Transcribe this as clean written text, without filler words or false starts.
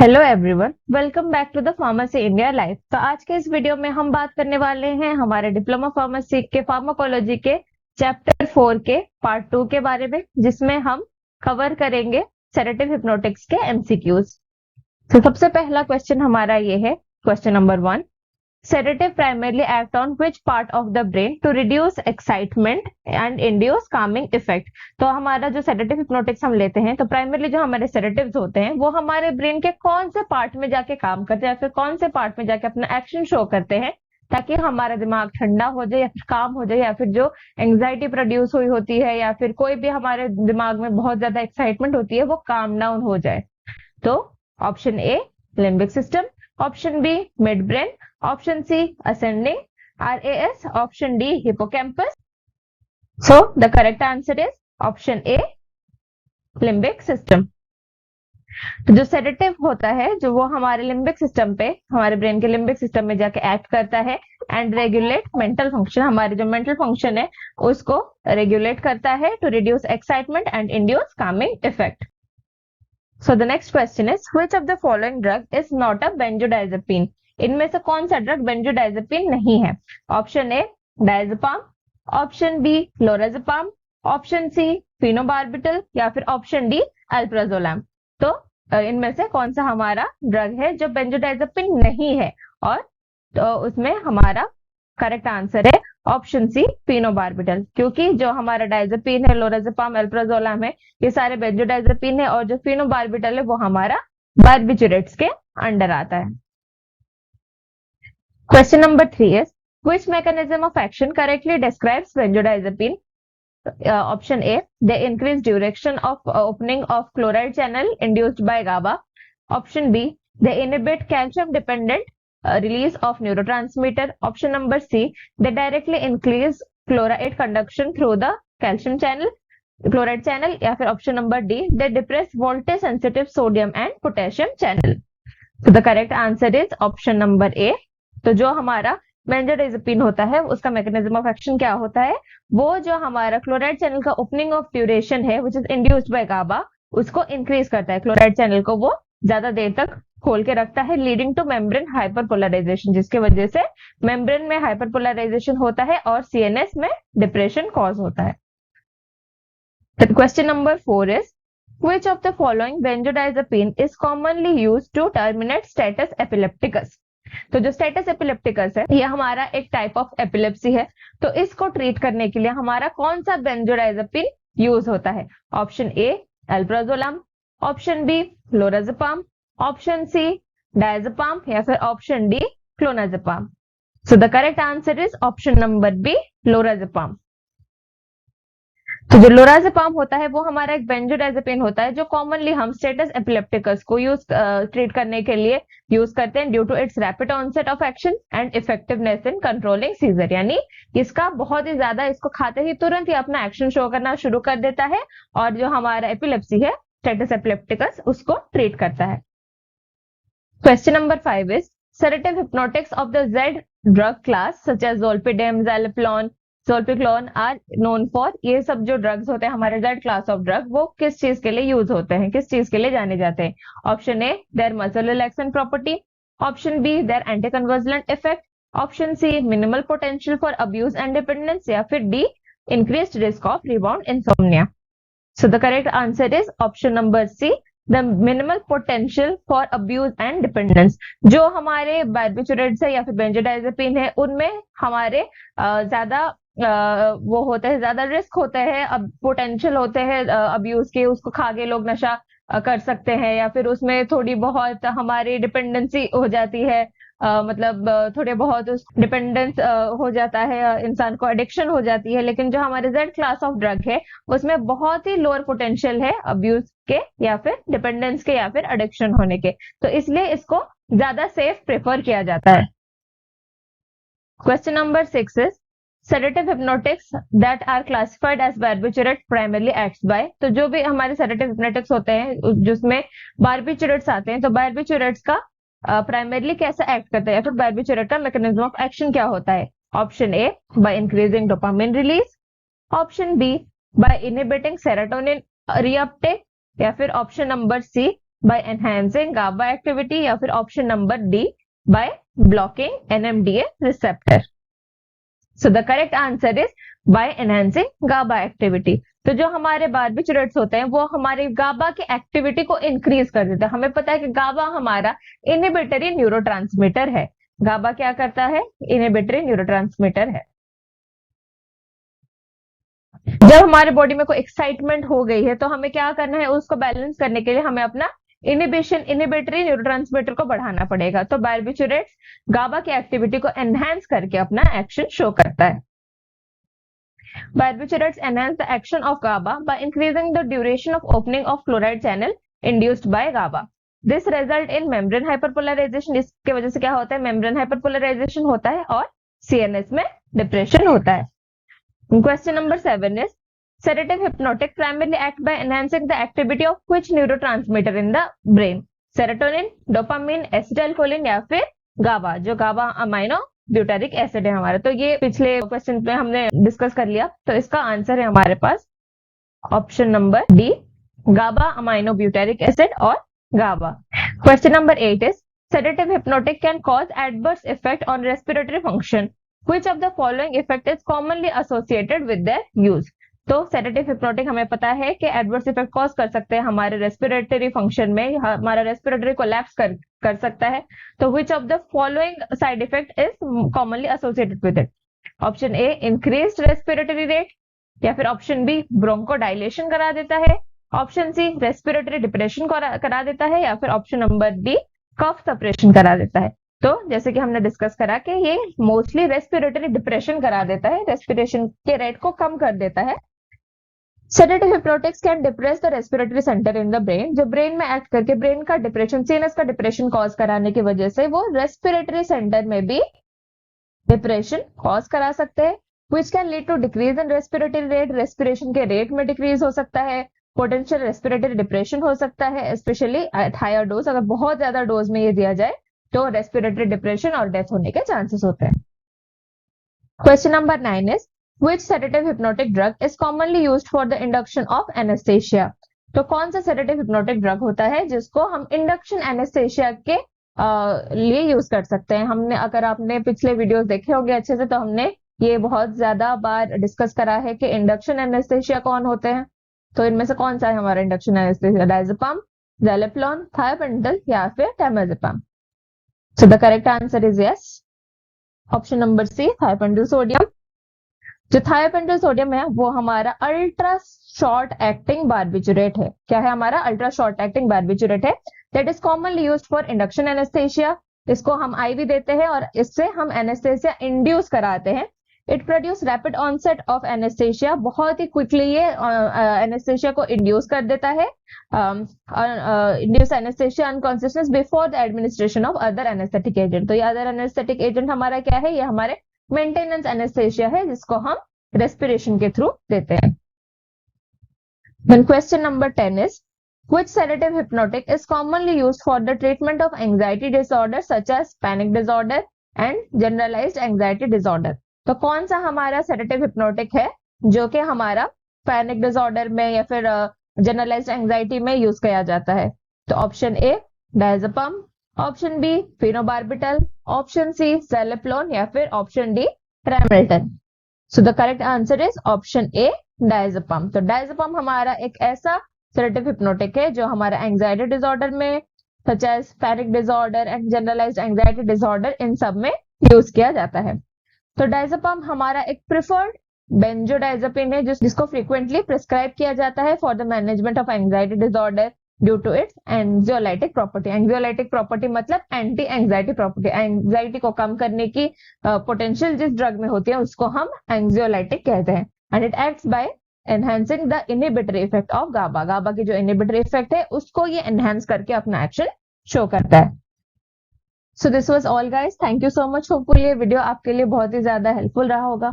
Hello everyone, welcome back to the pharmacy India live. तो आज के इस वीडियो में हम बात करने वाले हैं हमारे डिप्लोमा फार्मेसी के फार्माकोलॉजी के चैप्टर 4 के पार्ट 2 के बारे में, जिसमें हम कवर करेंगे सेडेटिव हिप्नोटिक्स के एमसीक्यूज। तो सबसे पहला क्वेश्चन हमारा ये है, question number 1। Sedative primarily act on which part of the brain to reduce excitement and induce calming effect। तो हमारा जो सेडेटिव हिप्नोटिक्स हम लेते हैं, तो प्राइमरली जो हमारे सेडेटिव्स होते हैं वो हमारे ब्रेन के कौन से पार्ट में जाके काम करते हैं या फिर कौन से पार्ट में जाके अपना एक्शन शो करते हैं, ताकि हमारा दिमाग ठंडा हो जाए या फिर काम हो जाए, या फिर जो एंग्जाइटी प्रोड्यूस हुई होती है या फिर कोई भी हमारे दिमाग में बहुत ज्यादा एक्साइटमेंट होती है वो काम डाउन हो जाए। तो option A limbic system, option B midbrain, option C ascending RAS, option D hippocampus. So the correct answer is option A limbic system. तो जो सेडेटिव होता है जो वो हमारे लिम्बिक सिस्टम पे, हमारे ब्रेन के लिम्बिक सिस्टम में जाके एक्ट करता है एंड रेगुलेट मेंटल फंक्शन, हमारे जो मेंटल फंक्शन है उसको रेगुलेट करता है to reduce excitement and induce calming effect. So the next question is, which of the following drug is not a benzodiazepine? इनमें से कौन सा ड्रग बेंजोडाइजेपिन नहीं है? Option A diazepam, option B lorazepam, option C phenobarbital या फिर option D अल्प्राजोलैम। तो इनमें से कौन सा हमारा ड्रग है जो बेंजोडाइजेपिन नहीं है? और तो उसमें हमारा करेक्ट आंसर है ऑप्शन सी फिनोबार्बिटल, क्योंकि जो हमारा डायजेपिन है, लोराजेपाम, अल्प्राजोलैम है, ये सारे बेंजोडाइजेपिन है, और जो फिनोबार्बिटल है वो हमारा बार्बिचुरेट्स के अंडर आता है। Question number 3 is, which mechanism of action correctly describes benzodiazepine? Option A, they increase duration of opening of chloride channel induced by GABA. Option B, they inhibit calcium dependent release of neurotransmitter. Option number C, they directly increase chloride conduction through the calcium channel, chloride channel, या फिर option number D, they depress voltage sensitive sodium and potassium channel. So the correct answer is option number A. तो जो हमारा benzodiazepine होता है उसका mechanism of action क्या होता है? वो जो हमारा क्लोराइड चैनल का ओपनिंग ऑफ ड्यूरेशन है विच इज इंड्यूस्ड बाय गाबा, उसको इंक्रीज करता है। क्लोराइड चैनल को वो ज्यादा देर तक खोल के रखता है, लीडिंग टू मेम्ब्रेन हाइपरपोलराइजेशन, जिसके वजह से मेम्ब्रेन में हाइपरपोलराइजेशन होता है और CNS में डिप्रेशन कॉज होता है। Question number 4 is, which of the following benzodiazepine is commonly used to terminate status epilepticus? तो जो स्टेटस एपिलेप्टिकस है ये हमारा एक टाइप ऑफ एपिलेप्सी है, तो इसको ट्रीट करने के लिए हमारा कौन सा बेंजोडाइजेपिन यूज होता है? Option A alprazolam, option B lorazepam, option C diazepam या फिर option D clonazepam. So the correct answer is option number B lorazepam. तो जो लोराजेपाम होता है वो हमारा एक बेंजोडाइजेपिन होता है जो कॉमनली हम स्टेटस एपिलेप्टिकस को ट्रीट करने के लिए यूज करते हैं due to its rapid onset of action and effectiveness in controlling seizure. यानी इसका बहुत ही ज्यादा, इसको खाते ही तुरंत ही अपना एक्शन शो करना शुरू कर देता है और जो हमारा एपिलेप्सी है स्टेटस एपिलेप्टिकस उसको ट्रीट करता है। Question number 5 is, sedative hypnotics of the Z drug class such as zolpidem, zaleplon, zopiclone are known for. ये सब जो ड्रग्स होते हैं हमारे जेड क्लास ऑफ ड्रग, वो किस चीज के लिए यूज होते हैं, किस चीज के लिए जाने जाते हैं? Option A their muscle relaxant property, option B their anticonvulsant effect, option C minimal potential for abuse and dependence, या फिर D increased risk of rebound insomnia. So the correct answer is option number C the minimal potential for abuse and dependence. जो हमारे barbiturates है या फिर benzodiazepine है उनमें हमारे ज्यादा वो होता है, ज्यादा रिस्क होता है, अब पोटेंशियल होते हैं अब्यूज के, उसको खा के लोग नशा कर सकते हैं, या फिर उसमें थोड़ी बहुत हमारी डिपेंडेंसी हो जाती है, मतलब थोड़े बहुत उस डिपेंडेंस हो जाता है, इंसान को एडिक्शन हो जाती है। लेकिन जो हमारे जेड क्लास ऑफ ड्रग है उसमें बहुत ही लोअर पोटेंशियल है अब्यूज के या फिर डिपेंडेंस के या फिर एडिक्शन होने के, तो इसलिए इसको ज्यादा सेफ प्रेफर किया जाता है। Question number 6 is, sedative hypnotics that are classified as barbiturate primarily acts by. तो जो भी हमारे सेडेटिव हिप्नोटिक्स होते हैं जिसमें बार्बिचुरेट्स आते हैं, तो बार्बिचुरेट्स का प्राइमरली कैसा एक्ट करता है या फिर बार्बिचुरेट का मैकेनिज्म ऑफ एक्शन क्या होता है? Option A by increasing dopamine release, option B by inhibiting serotonin reuptake, या फिर option number C by enhancing GABA activity, या फिर option number D by blocking NMDA receptor. So the correct answer is by enhancing GABA activity. तो जो हमारे barbiturates होते हैं वो हमारे गाबा की एक्टिविटी को इंक्रीज कर देते हैं। हमें पता है कि गाबा हमारा इनहिबिटरी न्यूरोट्रांसमीटर है। गाबा क्या करता है? इनहिबिटरी न्यूरोट्रांसमीटर है। जब हमारे बॉडी में कोई एक्साइटमेंट हो गई है तो हमें क्या करना है? उसको बैलेंस करने के लिए हमें अपना इनहिबिटरी न्यूरोट्रांसमीटर को बढ़ाना पड़ेगा। तो बार्बिचुरेट्स गाबा की एक्टिविटी को एनहांस करके अपना एक्शन शो करता है। Barbiturates enhance the action of GABA by increasing the duration of opening of chloride channel induced by GABA. This result in membrane hyperpolarization. इसके वजह से क्या होता है? membrane hyperpolarization होता है और CNS में depression होता है। Question number 7 is sedative hypnotic primarily act by enhancing the activity of which neurotransmitter in the brain? Serotonin, dopamine, acetylcholine या फिर GABA, जो GABA अमाइनो ब्यूटेरिक एसिड है हमारा। तो ये पिछले क्वेश्चन में हमने डिस्कस कर लिया। तो इसका आंसर है हमारे पास option number D, GABA amino butyric acid और GABA. Question number 8 is sedative hypnotic can cause adverse effect on respiratory function, which of the following effect is commonly associated with their use. तो sedative hypnotic हमें पता है कि adverse effect cause कर सकते हैं हमारे रेस्पिरेटरी फंक्शन में, हमारा रेस्पिरेटरी कोलैप्स कर सकता है। तो which of the following side effect is commonly associated with it? Option A increased respiratory rate, या फिर ऑप्शन बी ब्रोंकोडाइलेशन करा देता है, ऑप्शन सी रेस्पिरेटरी डिप्रेशन करा देता है, या फिर ऑप्शन नंबर डी कफ सप्रेशन करा देता है। तो जैसे कि हमने डिस्कस करा कि ये मोस्टली रेस्पिरेटरी डिप्रेशन करा देता है, रेस्पिरेशन के रेट को कम कर देता है। Sedative hypnotics can depress the respiratory centre in the brain, जो ब्रेन में एक्ट करके ब्रेन का डिप्रेशन, सीएनएस का डिप्रेशन कॉज कराने की वजह से वो रेस्पिरेटरी सेंटर में भी डिप्रेशन कॉज करा सकते हैं। Which can lead to decrease in respiratory rate, respiration के रेट में डिक्रीज हो सकता है। पोटेंशियल रेस्पिरेटरी डिप्रेशन हो सकता है, स्पेशली एट हायर डोज। अगर बहुत ज्यादा डोज में ये दिया जाए तो रेस्पिरेटरी डिप्रेशन और डेथ होने के चांसेस होते हैं। Question number 9 is Which sedative hypnotic drug is commonly used for the induction of anesthesia? तो कौन सा सेडेटिव हिप्नोटिक ड्रग होता है जिसको हम इंडक्शन एनेस्थेशिया के लिए यूज कर सकते हैं? हमने, अगर आपने पिछले वीडियोस देखे होंगे अच्छे से, तो हमने ये बहुत ज्यादा बार डिस्कस करा है कि इंडक्शन एनेस्थेशिया कौन होते हैं। तो इनमें से कौन सा है हमारा induction anaesthesia? Diazepam, zaleplon, thiopental या फिर temazepam? So the correct answer is yes, option number C, thiopental sodium. जो थायोपेंटल सोडियम है वो हमारा अल्ट्रा शॉर्ट एक्टिंग बार्बिचुरेट है। क्या है हमारा? अल्ट्रा शॉर्ट एक्टिंग बार्बिचुरेट है। That is commonly used for induction anaesthesia. इसको हम आईवी देते हैं और इससे हम एनेस्थेशिया इंड्यूस कराते हैं। It produce rapid onset of anaesthesia, बहुत ही क्विकली ये एनेस्थेशिया को इंड्यूस कर देता है। Induce anaesthesia unconsciousness before the administration of other anaesthetic agent. तो ये अदर एनेस्थेटिक एजेंट हमारा क्या है? ये हमारे मेंटेनेंस एनेस्थेशिया है जिसको हम रेस्पिरेशन के थ्रू देते हैं। Then question number 10 is which sedative hypnotic is commonly used for the treatment of anxiety disorder such as panic disorder and generalized anxiety disorder? तो कौन सा हमारा सेडेटिव हिप्नोटिक है जो कि हमारा पैनिक डिसऑर्डर में या फिर जनरलाइज्ड एंजाइटी में यूज किया जाता है? तो option A diazepam, option B phenobarbital, option C zaleplon या फिर option D ramelteon. So the correct answer is option A diazepam. तो डायजेपाम हमारा एक ऐसा सेडेटिव हिप्नोटिक है जो हमारा एंजाइटी डिसऑर्डर में, such as panic disorder and generalised anxiety disorder, इन सब में यूज किया जाता है। तो डायजेपाम हमारा एक प्रिफर्ड बेंजोडाइजेपिन है जिसको फ्रीक्वेंटली प्रिस्क्राइब किया जाता है for the management of anxiety disorder due to its anxiolytic property. Anxiolytic property मतलब एंटी एंग्जाइटी प्रॉपर्टी। एंग्जाइटी को कम करने की पोटेंशियल जिस ड्रग में होती है उसको हम एंग्जियोलाइटिक कहते हैं। And it acts by enhancing the inhibitory effect of GABA. GABA की जो इनहिबिटरी इफेक्ट है उसको ये एनहांस करके अपना एक्शन शो करता है। So this was all guys, thank you so much. Hopefully ये वीडियो आपके लिए बहुत ही ज्यादा हेल्पफुल रहा होगा।